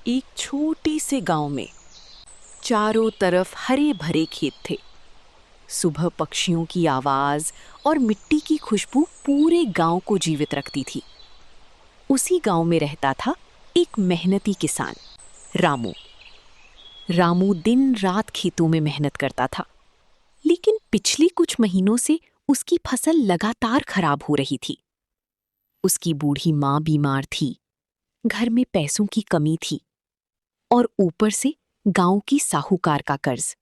एक छोटे से गांव में चारों तरफ हरे भरे खेत थे। सुबह पक्षियों की आवाज और मिट्टी की खुशबू पूरे गांव को जीवित रखती थी। उसी गांव में रहता था एक मेहनती किसान, रामू। रामू दिन रात खेतों में मेहनत करता था, लेकिन पिछले कुछ महीनों से उसकी फसल लगातार खराब हो रही थी। उसकी बूढ़ी माँ बीमार थी, घर में पैसों की कमी थी और ऊपर से गांव की साहूकार का कर्ज।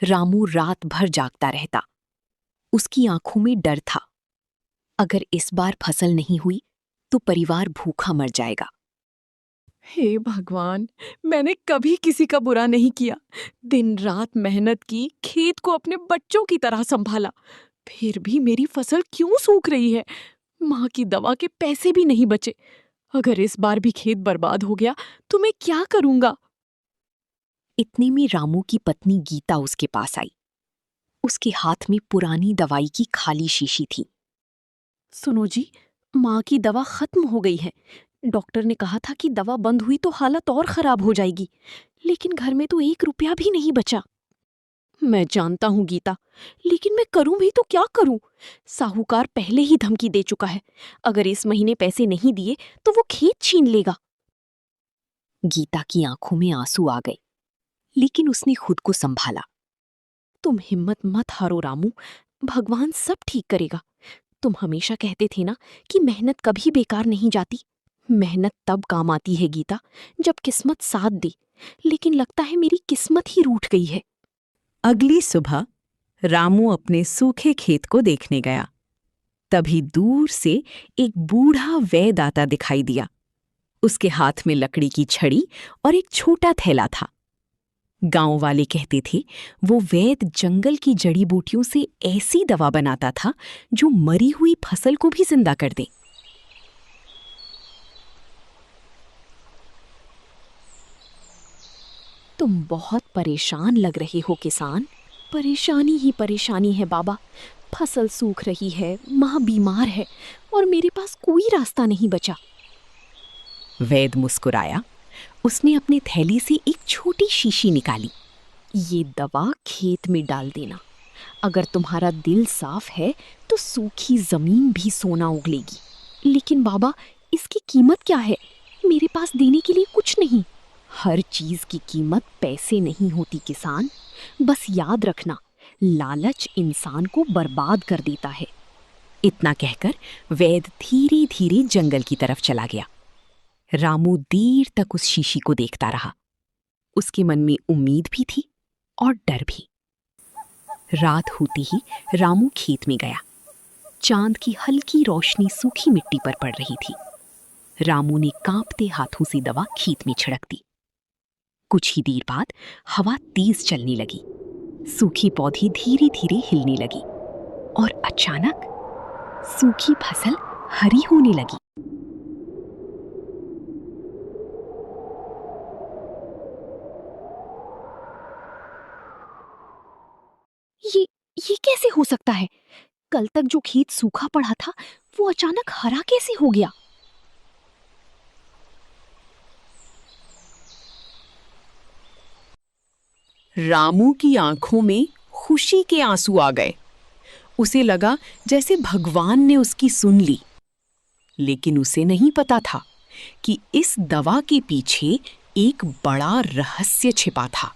रामू रात भर जागता रहता। उसकी आंखों में डर था, अगर इस बार फसल नहीं हुई तो परिवार भूखा मर जाएगा। हे भगवान, मैंने कभी किसी का बुरा नहीं किया। दिन रात मेहनत की, खेत को अपने बच्चों की तरह संभाला, फिर भी मेरी फसल क्यों सूख रही है? माँ की दवा के पैसे भी नहीं बचे। अगर इस बार भी खेत बर्बाद हो गया तो मैं क्या करूंगा? इतने में रामू की पत्नी गीता उसके पास आई। उसके हाथ में पुरानी दवाई की खाली शीशी थी। सुनो जी, माँ की दवा खत्म हो गई है। डॉक्टर ने कहा था कि दवा बंद हुई तो हालत और खराब हो जाएगी, लेकिन घर में तो 1 रुपया भी नहीं बचा। मैं जानता हूँ गीता, लेकिन मैं करूं भी तो क्या करूं? साहूकार पहले ही धमकी दे चुका है, अगर इस महीने पैसे नहीं दिए तो वो खेत छीन लेगा। गीता की आंखों में आंसू आ गए, लेकिन उसने खुद को संभाला। तुम हिम्मत मत हारो रामू, भगवान सब ठीक करेगा। तुम हमेशा कहते थे ना कि मेहनत कभी बेकार नहीं जाती। मेहनत तब काम आती है गीता, जब किस्मत साथ दे, लेकिन लगता है मेरी किस्मत ही रूठ गई है। अगली सुबह रामू अपने सूखे खेत को देखने गया। तभी दूर से एक बूढ़ा वैद्य आता दिखाई दिया। उसके हाथ में लकड़ी की छड़ी और एक छोटा थैला था। गांव वाले कहते थे वो वैद्य जंगल की जड़ी बूटियों से ऐसी दवा बनाता था जो मरी हुई फसल को भी जिंदा कर दे। तुम बहुत परेशान लग रहे हो किसान। परेशानी ही परेशानी है बाबा। फसल सूख रही है, माँ बीमार है और मेरे पास कोई रास्ता नहीं बचा। वैद्य मुस्कुराया। उसने अपनी थैली से एक छोटी शीशी निकाली। ये दवा खेत में डाल देना। अगर तुम्हारा दिल साफ है तो सूखी जमीन भी सोना उगलेगी। लेकिन बाबा, इसकी कीमत क्या है? मेरे पास देने के लिए कुछ नहीं। हर चीज की कीमत पैसे नहीं होती किसान। बस याद रखना, लालच इंसान को बर्बाद कर देता है। इतना कहकर वैद्य धीरे धीरे जंगल की तरफ चला गया। रामू देर तक उस शीशी को देखता रहा। उसके मन में उम्मीद भी थी और डर भी। रात होती ही रामू खेत में गया। चांद की हल्की रोशनी सूखी मिट्टी पर पड़ रही थी। रामू ने कांपते हाथों से दवा खेत में छिड़क दी। कुछ ही देर बाद हवा तेज चलने लगी। सूखी पौधी धीरे धीरे हिलने लगी और अचानक सूखी फसल हरी होने लगी। ये ये कैसे हो सकता है? कल तक जो खेत सूखा पड़ा था वो अचानक हरा कैसे हो गया? रामू की आंखों में खुशी के आंसू आ गए। उसे लगा जैसे भगवान ने उसकी सुन ली। लेकिन उसे नहीं पता था कि इस दवा के पीछे एक बड़ा रहस्य छिपा था।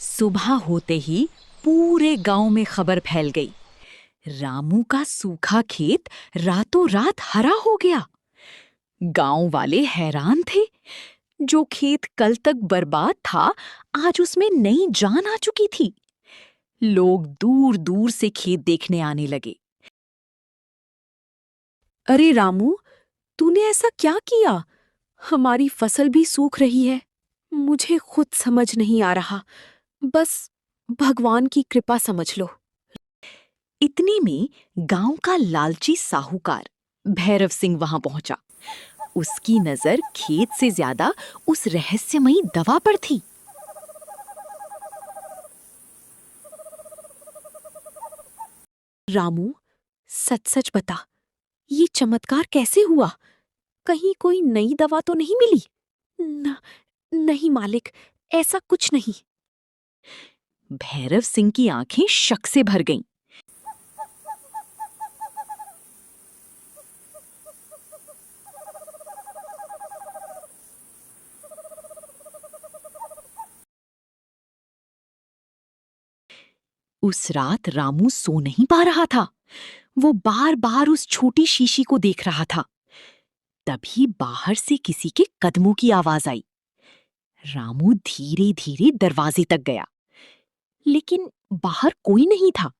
सुबह होते ही पूरे गांव में खबर फैल गई। रामू का सूखा खेत रातों रात हरा हो गया। गांव वाले हैरान थे। जो खेत कल तक बर्बाद था, आज उसमें नई जान आ चुकी थी। लोग दूर दूर से खेत देखने आने लगे। अरे रामू, तूने ऐसा क्या किया? हमारी फसल भी सूख रही है। मुझे खुद समझ नहीं आ रहा। बस भगवान की कृपा समझ लो। इतने में गांव का लालची साहूकार भैरव सिंह वहां पहुंचा। उसकी नजर खेत से ज्यादा उस रहस्यमयी दवा पर थी। रामू, सच सच बता, ये चमत्कार कैसे हुआ? कहीं कोई नई दवा तो नहीं मिली? नहीं मालिक, ऐसा कुछ नहीं। भैरव सिंह की आंखें शक से भर गईं। उस रात रामू सो नहीं पा रहा था। वो बार बार उस छोटी शीशी को देख रहा था। तभी बाहर से किसी के कदमों की आवाज आई। रामू धीरे धीरे दरवाजे तक गया, लेकिन बाहर कोई नहीं था।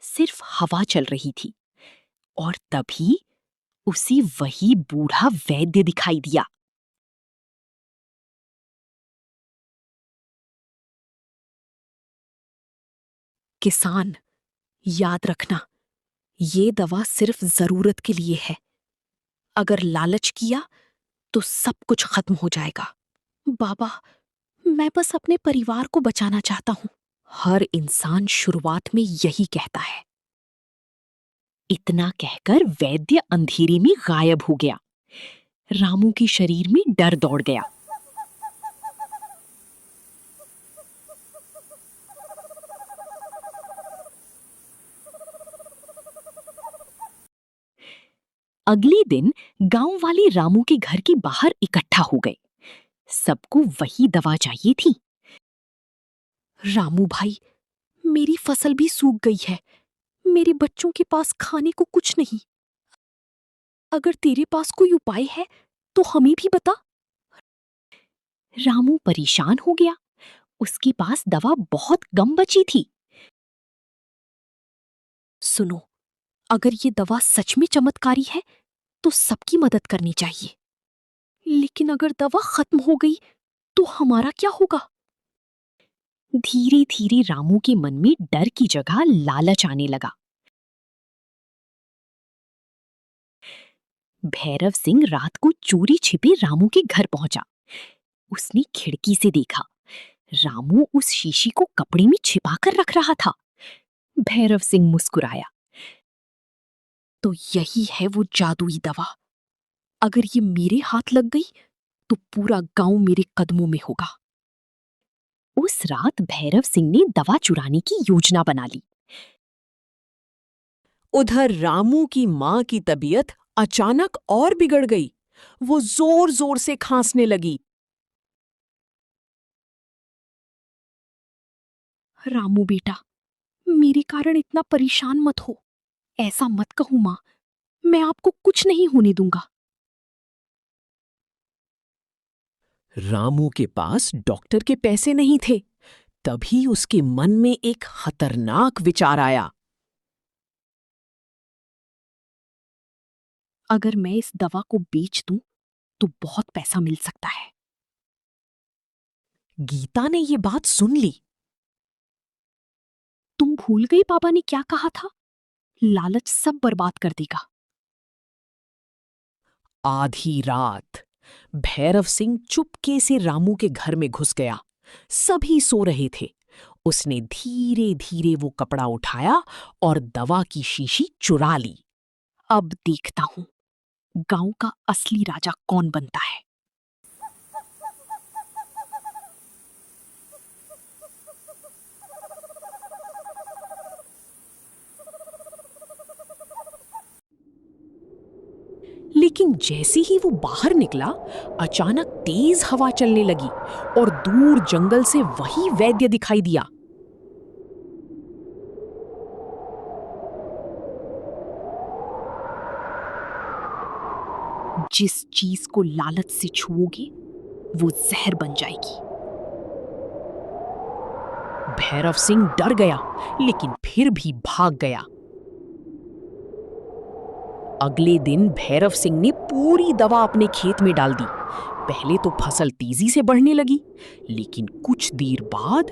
सिर्फ हवा चल रही थी और तभी उसे वही बूढ़ा वैद्य दिखाई दिया। किसान, याद रखना, ये दवा सिर्फ जरूरत के लिए है। अगर लालच किया तो सब कुछ खत्म हो जाएगा। बाबा, मैं बस अपने परिवार को बचाना चाहता हूँ। हर इंसान शुरुआत में यही कहता है। इतना कहकर वैद्य अंधेरे में गायब हो गया। रामू के शरीर में डर दौड़ गया। अगले दिन गांव वाले रामू के घर के बाहर इकट्ठा हो गए। सबको वही दवा चाहिए थी। रामू भाई, मेरी फसल भी सूख गई है। मेरे बच्चों के पास खाने को कुछ नहीं। अगर तेरे पास कोई उपाय है तो हमें भी बता। रामू परेशान हो गया। उसके पास दवा बहुत कम बची थी। सुनो, अगर ये दवा सच में चमत्कारी है तो सबकी मदद करनी चाहिए। लेकिन अगर दवा खत्म हो गई तो हमारा क्या होगा? धीरे धीरे रामू के मन में डर की जगह लालच आने लगा। भैरव सिंह रात को चोरी छिपे रामू के घर पहुंचा। उसने खिड़की से देखा। रामू उस शीशी को कपड़े में छिपाकर रख रहा था। भैरव सिंह मुस्कुराया। तो यही है वो जादुई दवा। अगर ये मेरे हाथ लग गई तो पूरा गांव मेरे कदमों में होगा। उस रात भैरव सिंह ने दवा चुराने की योजना बना ली। उधर रामू की मां की तबीयत अचानक और बिगड़ गई। वो जोर जोर से खांसने लगी। रामू बेटा, मेरे कारण इतना परेशान मत हो। ऐसा मत कहो मां, मैं आपको कुछ नहीं होने दूंगा। रामू के पास डॉक्टर के पैसे नहीं थे। तभी उसके मन में एक खतरनाक विचार आया। अगर मैं इस दवा को बेच दूं तो बहुत पैसा मिल सकता है। गीता ने ये बात सुन ली। तुम भूल गई पापा ने क्या कहा था? लालच सब बर्बाद कर देगा। आधी रात भैरव सिंह चुपके से रामू के घर में घुस गया। सभी सो रहे थे। उसने धीरे धीरे वो कपड़ा उठाया और दवा की शीशी चुरा ली। अब देखता हूं गांव का असली राजा कौन बनता है। लेकिन जैसे ही वो बाहर निकला, अचानक तेज हवा चलने लगी और दूर जंगल से वही वैद्य दिखाई दिया। जिस चीज को लालच से छुओगे वो जहर बन जाएगी। भैरव सिंह डर गया, लेकिन फिर भी भाग गया। अगले दिन भैरव सिंह ने पूरी दवा अपने खेत में डाल दी। पहले तो फसल तेजी से बढ़ने लगी, लेकिन कुछ देर बाद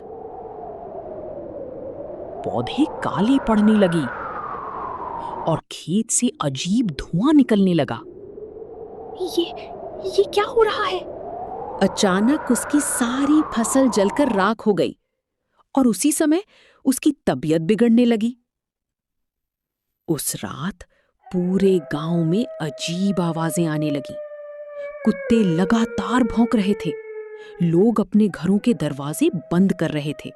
पौधे काले पड़ने लगे और खेत से अजीब धुआं निकलने लगा। ये क्या हो रहा है? अचानक उसकी सारी फसल जलकर राख हो गई और उसी समय उसकी तबीयत बिगड़ने लगी। उस रात पूरे गांव में अजीब आवाजें आने लगी। कुत्ते लगातार भौंक रहे थे। लोग अपने घरों के दरवाजे बंद कर रहे थे।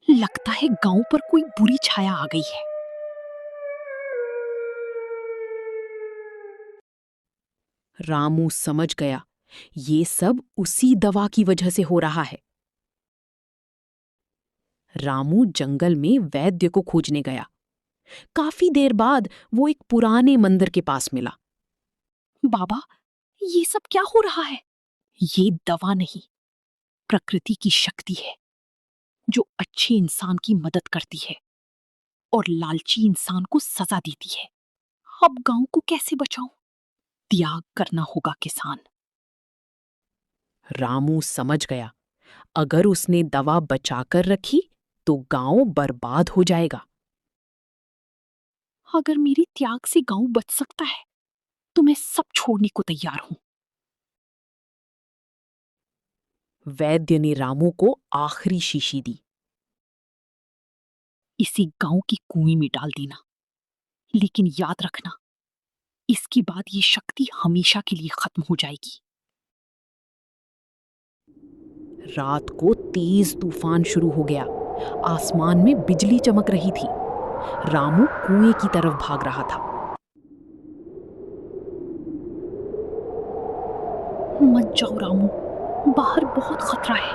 लगता है गांव पर कोई बुरी छाया आ गई है। रामू समझ गया, ये सब उसी दवा की वजह से हो रहा है। रामू जंगल में वैद्य को खोजने गया। काफी देर बाद वो एक पुराने मंदिर के पास मिला। बाबा, ये सब क्या हो रहा है? ये दवा नहीं, प्रकृति की शक्ति है जो अच्छे इंसान की मदद करती है और लालची इंसान को सजा देती है। अब गांव को कैसे बचाऊं? त्याग करना होगा किसान। रामू समझ गया, अगर उसने दवा बचाकर रखी तो गांव बर्बाद हो जाएगा। अगर मेरे त्याग से गांव बच सकता है तो मैं सब छोड़ने को तैयार हूं। वैद्य ने रामू को आखिरी शीशी दी। इसे गांव की कुएं में डाल देना, लेकिन याद रखना, इसके बाद ये शक्ति हमेशा के लिए खत्म हो जाएगी। रात को तेज तूफान शुरू हो गया। आसमान में बिजली चमक रही थी। रामू कुएं की तरफ भाग रहा था। मत जाओ रामू, बाहर बहुत खतरा है।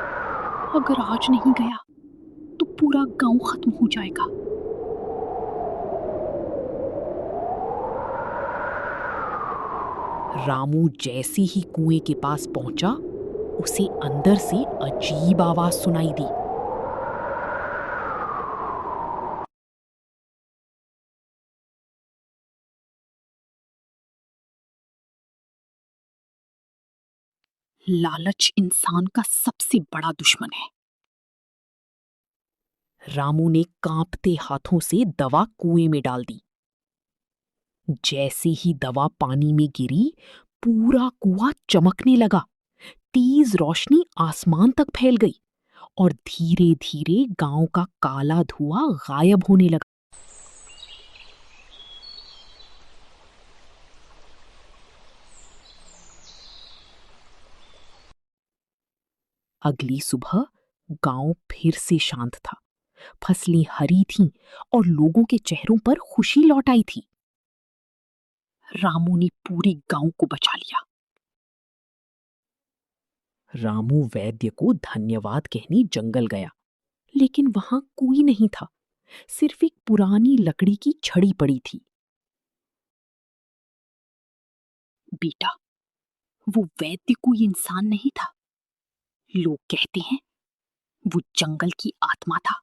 अगर आज नहीं गया तो पूरा गांव खत्म हो जाएगा। रामू जैसे ही कुएं के पास पहुंचा, उसे अंदर से अजीब आवाज सुनाई दी। लालच इंसान का सबसे बड़ा दुश्मन है। रामू ने कांपते हाथों से दवा कुएं में डाल दी। जैसे ही दवा पानी में गिरी, पूरा कुआं चमकने लगा। तेज रोशनी आसमान तक फैल गई और धीरे धीरे गांव का काला धुआं गायब होने लगा। अगली सुबह गांव फिर से शांत था। फसलें हरी थीं और लोगों के चेहरों पर खुशी लौट आई थी। रामू ने पूरे गांव को बचा लिया। रामू वैद्य को धन्यवाद कहने जंगल गया, लेकिन वहां कोई नहीं था। सिर्फ एक पुरानी लकड़ी की छड़ी पड़ी थी। बेटा, वो वैद्य कोई इंसान नहीं था। लोग कहते हैं वो जंगल की आत्मा था।